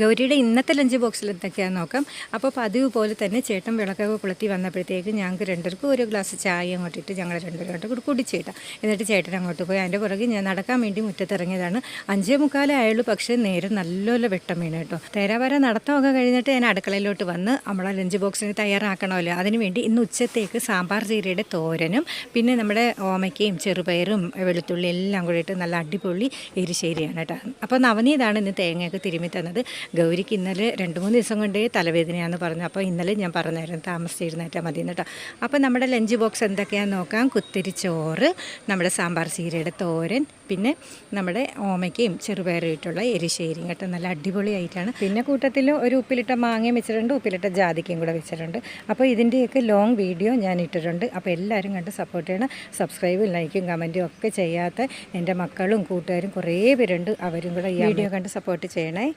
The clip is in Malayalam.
ഗൗരിയുടെ ഇന്നത്തെ ലഞ്ച് ബോക്സിൽ എന്തൊക്കെയാണെന്ന് നോക്കാം. അപ്പോൾ പതിവ് പോലെ തന്നെ ചേട്ടൻ വിളക്കൊക്കെ കൊളുത്തി വന്നപ്പോഴത്തേക്ക് ഞങ്ങൾക്ക് രണ്ടുപേർക്കും ഒരു ഗ്ലാസ് ചായ അങ്ങോട്ടിട്ട് ഞങ്ങൾ രണ്ടുപേരും കൂടി കുടിച്ചിട്ടാണ്. എന്നിട്ട് ചേട്ടൻ അങ്ങോട്ട് പോയി. അതിൻ്റെ പുറകെ ഞാൻ നടക്കാൻ വേണ്ടി മുറ്റത്തിറങ്ങിയതാണ്. 5:45 ആയുള്ളൂ. പക്ഷേ നേരം നല്ലപോലെ വെട്ടം വീണ് കേട്ടോ. തേരാവര നടത്തമൊക്കെ കഴിഞ്ഞിട്ട് ഞാൻ അടുക്കളയിലോട്ട് വന്ന് നമ്മളെ ലഞ്ച് ബോക്സിന് തയ്യാറാക്കണമല്ലോ. അതിനുവേണ്ടി ഇന്ന് ഉച്ചത്തേക്ക് സാമ്പാർ ചീരയുടെ തോരനും പിന്നെ നമ്മുടെ ഓമയ്ക്കയും ചെറുപയറും വെളുത്തുള്ളി എല്ലാം കൂടിയിട്ട് നല്ല അടിപൊളി എരിശ്ശേരിയാണ് കേട്ടോ. അപ്പോൾ നവനീതാണ് ഇന്ന് തേങ്ങയൊക്കെ തിരുമ്മി തന്നത്. ഗൗരിക്ക് ഇന്നലെ 2-3 ദിവസം കൊണ്ടേ തലവേദനയാണെന്ന് പറഞ്ഞു. അപ്പോൾ ഇന്നലെ ഞാൻ പറഞ്ഞായിരുന്നു താമസിച്ചിരുന്നേറ്റാൽ മതി കേട്ടോ. അപ്പോൾ നമ്മുടെ ലഞ്ച് ബോക്സ് എന്തൊക്കെയാണെന്ന് നോക്കാം. കുത്തിരി ചോറ്, നമ്മുടെ സാമ്പാർ ചീരയുടെ തോരൻ, പിന്നെ നമ്മുടെ ഓമയ്ക്കയും ചെറുപയറും ഇട്ടുള്ള എരിശ്ശേരിയും കേട്ടോ. നല്ല അടിപൊളിയായിട്ടാണ്. പിന്നെ കൂട്ടത്തിൽ ഒരു ഉപ്പിലിട്ട മാങ്ങയും വെച്ചിട്ടുണ്ട്, ഉപ്പിലിട്ട ജാതിക്കയും കൂടെ വെച്ചിട്ടുണ്ട്. അപ്പോൾ ഇതിൻ്റെയൊക്കെ ലോങ് വീഡിയോ ഞാൻ ഇട്ടിട്ടുണ്ട്. അപ്പോൾ എല്ലാവരും കണ്ട് സപ്പോർട്ട് ചെയ്യണം. സബ്സ്ക്രൈബും ലൈക്കും കമൻറ്റും ഒക്കെ ചെയ്യാത്ത എൻ്റെ മക്കളും കൂട്ടുകാരും കുറേ പേരുണ്ട്. അവരും കൂടെ ഈ വീഡിയോ കണ്ട് സപ്പോർട്ട് ചെയ്യണേ.